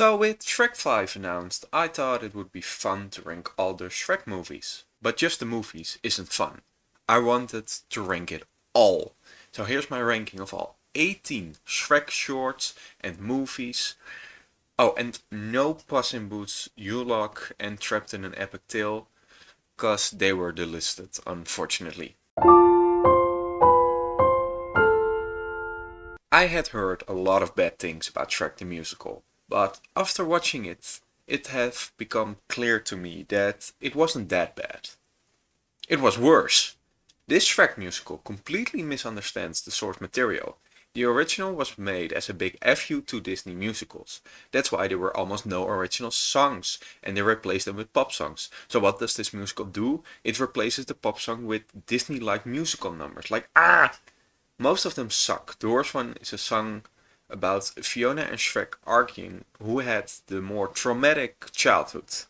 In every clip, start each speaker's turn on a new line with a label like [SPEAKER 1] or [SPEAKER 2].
[SPEAKER 1] So with Shrek 5 announced, I thought it would be fun to rank all the Shrek movies. But just the movies isn't fun. I wanted to rank it all. So here's my ranking of all 18 Shrek shorts and movies. Oh, and no Puss in Boots, Yulok and Trapped in an Epic Tale, cause they were delisted, unfortunately. I had heard a lot of bad things about Shrek the Musical, but after watching it, it have become clear to me that it wasn't that bad. It was worse. This Shrek musical completely misunderstands the source material. The original was made as a big FU to Disney musicals. That's why there were almost no original songs, and they replaced them with pop songs. So what does this musical do? It replaces the pop song with Disney-like musical numbers, like ah! Most of them suck. The worst one is a song about Fiona and Shrek arguing who had the more traumatic childhood.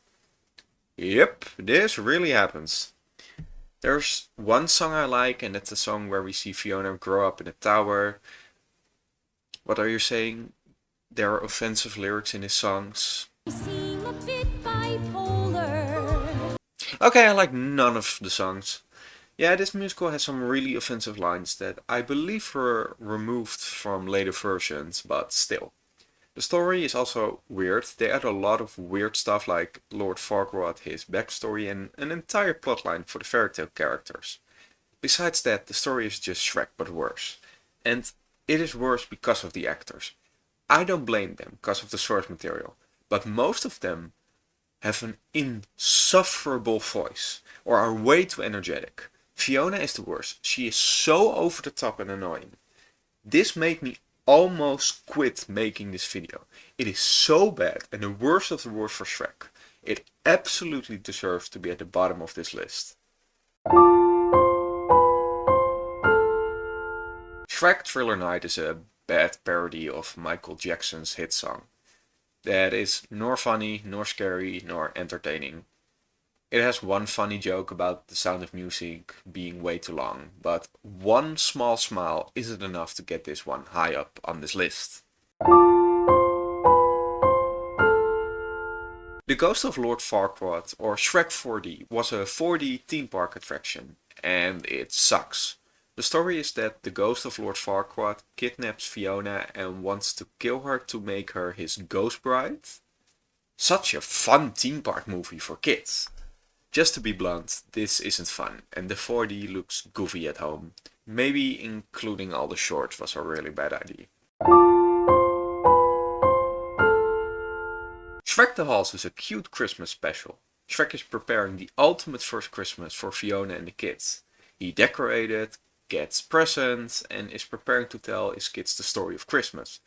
[SPEAKER 1] Yep, this really happens. There's one song I like, and that's a song where we see Fiona grow up in a tower. What are you saying? There are offensive lyrics in his songs. You seem a bit bipolar. Okay, I like none of the songs. Yeah, this musical has some really offensive lines that I believe were removed from later versions, but still. The story is also weird. They add a lot of weird stuff like Lord Farquaad, his backstory, and an entire plotline for the fairy tale characters. Besides that, the story is just Shrek but worse. And it is worse because of the actors. I don't blame them because of the source material, but most of them have an insufferable voice or are way too energetic. Fiona is the worst. She is so over the top and annoying. This made me almost quit making this video. It is so bad and the worst of the worst for Shrek. It absolutely deserves to be at the bottom of this list. Shrek Thriller Night is a bad parody of Michael Jackson's hit song. That is nor funny, nor scary, nor entertaining. It has one funny joke about the Sound of Music being way too long, but one small smile isn't enough to get this one high up on this list. The Ghost of Lord Farquaad, or Shrek 4D, was a 4D theme park attraction, and it sucks. The story is that the ghost of Lord Farquaad kidnaps Fiona and wants to kill her to make her his ghost bride. Such a fun theme park movie for kids. Just to be blunt, this isn't fun, and the 4D looks goofy at home. Maybe including all the shorts was a really bad idea. Shrek the Halls is a cute Christmas special. Shrek is preparing the ultimate first Christmas for Fiona and the kids. He decorated, gets presents, and is preparing to tell his kids the story of Christmas.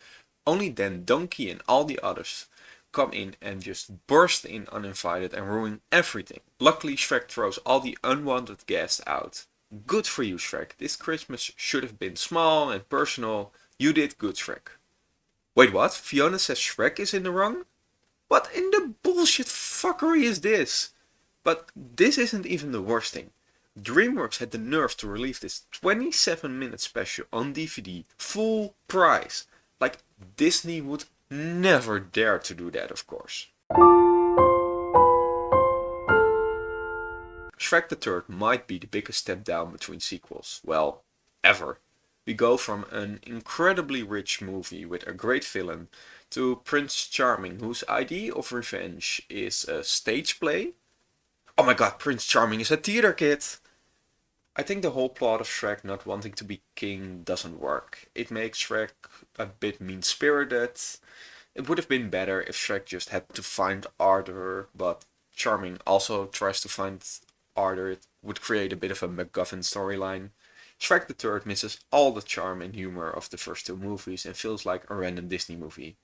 [SPEAKER 1] Only then Donkey and all the others come in and just burst in uninvited and ruin everything. Luckily, Shrek throws all the unwanted guests out. Good for you, Shrek. This Christmas should have been small and personal. You did good, Shrek. Wait, what? Fiona says Shrek is in the wrong? What in the bullshit fuckery is this? But this isn't even the worst thing. DreamWorks had the nerve to release this 27-minute special on DVD, full price. Like, Disney would never dare to do that, of course. Shrek the Third might be the biggest step down between sequels, well, ever. We go from an incredibly rich movie with a great villain to Prince Charming, whose idea of revenge is a stage play. Oh my god, Prince Charming is a theater kid! I think the whole plot of Shrek not wanting to be king doesn't work. It makes Shrek a bit mean-spirited. It would have been better if Shrek just had to find Arthur, but Charming also tries to find Arthur. It would create a bit of a MacGuffin storyline. Shrek the Third misses all the charm and humor of the first two movies and feels like a random Disney movie.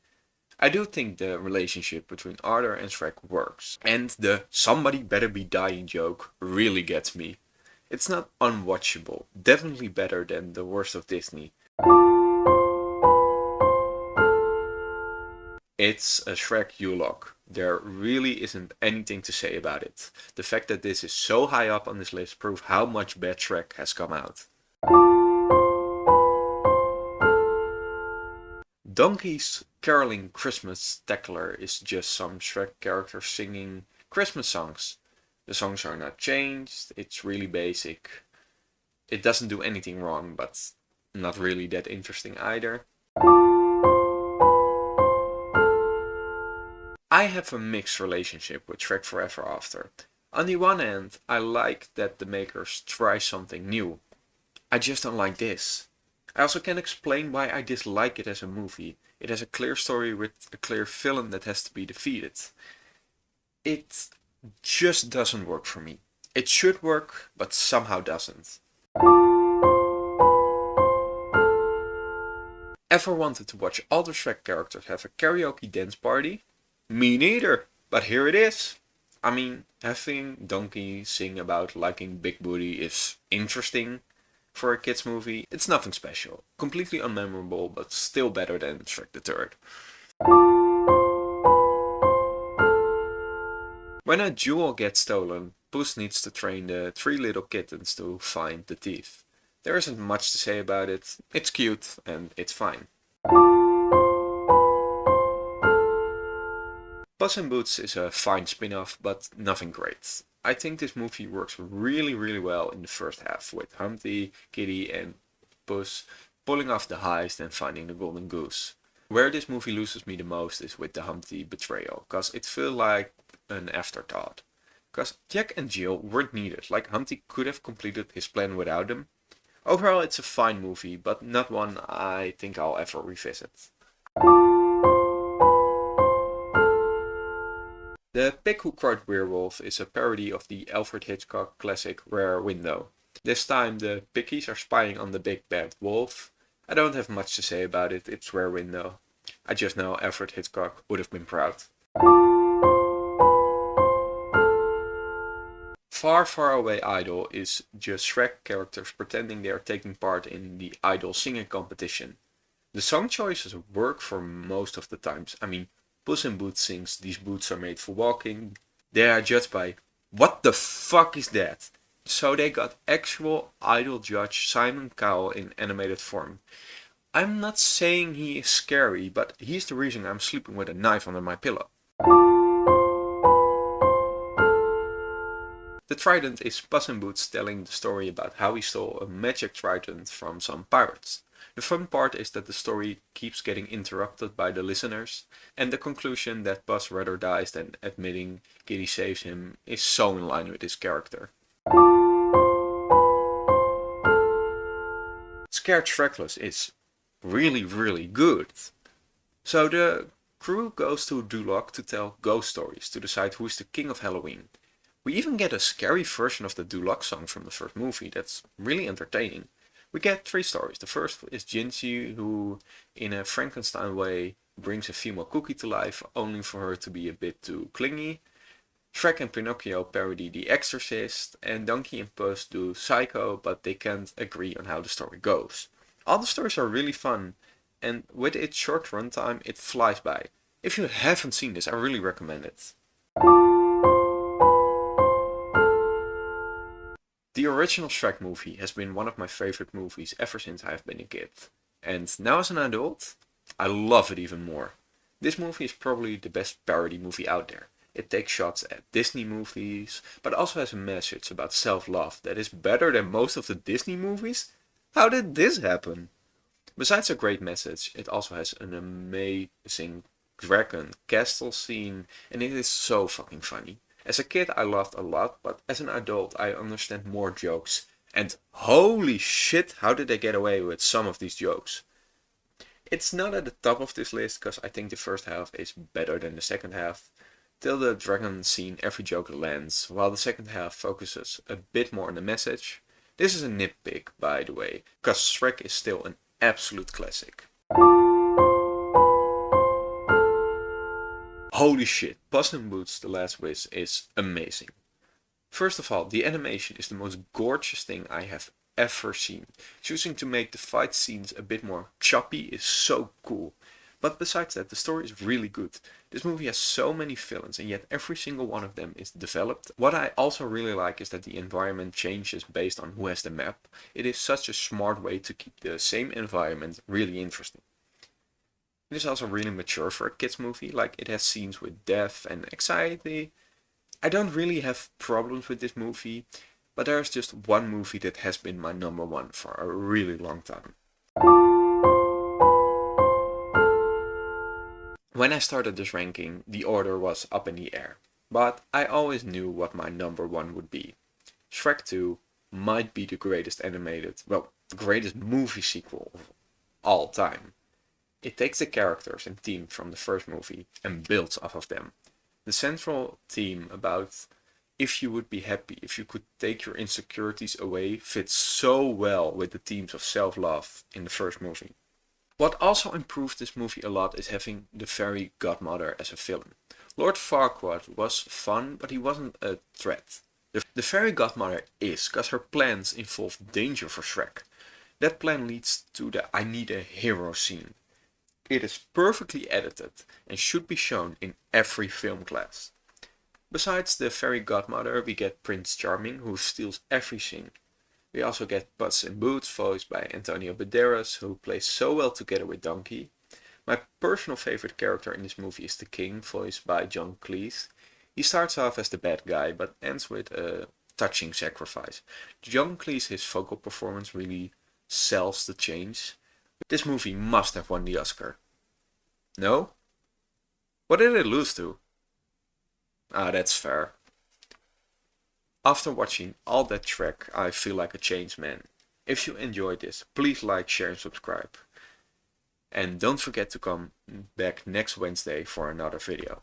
[SPEAKER 1] I do think the relationship between Arthur and Shrek works, and the somebody better be dying joke really gets me. It's not unwatchable, definitely better than the worst of Disney. It's a Shrek Yulok. There really isn't anything to say about it. The fact that this is so high up on this list proves how much bad Shrek has come out. Donkey's caroling Christmas tackler is just some Shrek characters singing Christmas songs. The songs are not changed, it's really basic. It doesn't do anything wrong, but not really that interesting either. I have a mixed relationship with Shrek Forever After. On the one hand, I like that the makers try something new. I just don't like this. I also can explain why I dislike it as a movie. It has a clear story with a clear villain that has to be defeated. It just doesn't work for me. It should work, but somehow doesn't. Ever wanted to watch all the Shrek characters have a karaoke dance party? Me neither, but here it is. I mean, having Donkey sing about liking Big Booty is interesting for a kids movie. It's nothing special, completely unmemorable, but still better than Shrek the Third. When a jewel gets stolen, Puss needs to train the three little kittens to find the thief. There isn't much to say about it. It's cute and it's fine. Puss in Boots is a fine spin-off, but nothing great. I think this movie works really well in the first half, with Humpty, Kitty and Puss pulling off the heist and finding the golden goose. Where this movie loses me the most is with the Humpty betrayal, cause it feels like an afterthought. Cause Jack and Jill weren't needed, like Humpty could have completed his plan without them. Overall it's a fine movie, but not one I think I'll ever revisit. The Pig Who Cried Werewolf is a parody of the Alfred Hitchcock classic Rear Window. This time the piggies are spying on the big bad wolf. I don't have much to say about it, it's Rear Window. I just know Alfred Hitchcock would have been proud. Far Far Away Idol is just Shrek characters pretending they are taking part in the idol singing competition. The song choices work for most of the times. I mean, Puss in Boots sings "These boots are made for walking." They are judged by "What the fuck is that?" So they got actual idol judge Simon Cowell in animated form. I'm not saying he is scary, but he's the reason I'm sleeping with a knife under my pillow. The trident is Puss in Boots telling the story about how he stole a magic trident from some pirates. The fun part is that the story keeps getting interrupted by the listeners, and the conclusion that Puss rather dies than admitting Kitty saves him is so in line with his character. Scared Shrekless is really good. So the crew goes to Duloc to tell ghost stories to decide who is the king of Halloween. We even get a scary version of the Duloc song from the first movie that's really entertaining. We get three stories. The first is Gingy, who in a Frankenstein way brings a female cookie to life, only for her to be a bit too clingy. Shrek and Pinocchio parody The Exorcist, and Donkey and Puss do Psycho, but they can't agree on how the story goes. All the stories are really fun, and with its short runtime it flies by. If you haven't seen this, I really recommend it. The original Shrek movie has been one of my favorite movies ever since I've been a kid. And now as an adult, I love it even more. This movie is probably the best parody movie out there. It takes shots at Disney movies, but also has a message about self-love that is better than most of the Disney movies. How did this happen? Besides a great message, it also has an amazing dragon castle scene, and it is so fucking funny. As a kid I laughed a lot, but as an adult I understand more jokes. And holy shit, how did they get away with some of these jokes? It's not at the top of this list because I think the first half is better than the second half. Till the dragon scene every joke lands, while the second half focuses a bit more on the message. This is a nitpick, by the way, because Shrek is still an absolute classic. Holy shit, Puss in Boots The Last Wish is amazing. First of all, the animation is the most gorgeous thing I have ever seen. Choosing to make the fight scenes a bit more choppy is so cool. But besides that, the story is really good. This movie has so many villains and yet every single one of them is developed. What I also really like is that the environment changes based on who has the map. It is such a smart way to keep the same environment really interesting. It is also really mature for a kids movie, like it has scenes with death and anxiety. I don't really have problems with this movie, but there's just one movie that has been my number one for a really long time. When I started this ranking, the order was up in the air, but I always knew what my number one would be. Shrek 2 might be the greatest animated, well, the greatest movie sequel of all time. It takes the characters and theme from the first movie and builds off of them. The central theme about if you would be happy if you could take your insecurities away fits so well with the themes of self-love in the first movie. What also improved this movie a lot is having the fairy godmother as a villain. Lord Farquaad was fun, but he wasn't a threat. The fairy godmother is, cause her plans involve danger for Shrek. That plan leads to the I need a hero scene. It is perfectly edited and should be shown in every film class. Besides the fairy godmother, we get Prince Charming, who steals everything. We also get Puss in Boots, voiced by Antonio Banderas, who plays so well together with Donkey. My personal favorite character in this movie is the King, voiced by John Cleese. He starts off as the bad guy, but ends with a touching sacrifice. John Cleese's vocal performance really sells the change. This movie must have won the Oscar. No? What did it lose to? Ah, that's fair. After watching all that Shrek, I feel like a changed man. If you enjoyed this, please like, share and subscribe. And don't forget to come back next Wednesday for another video.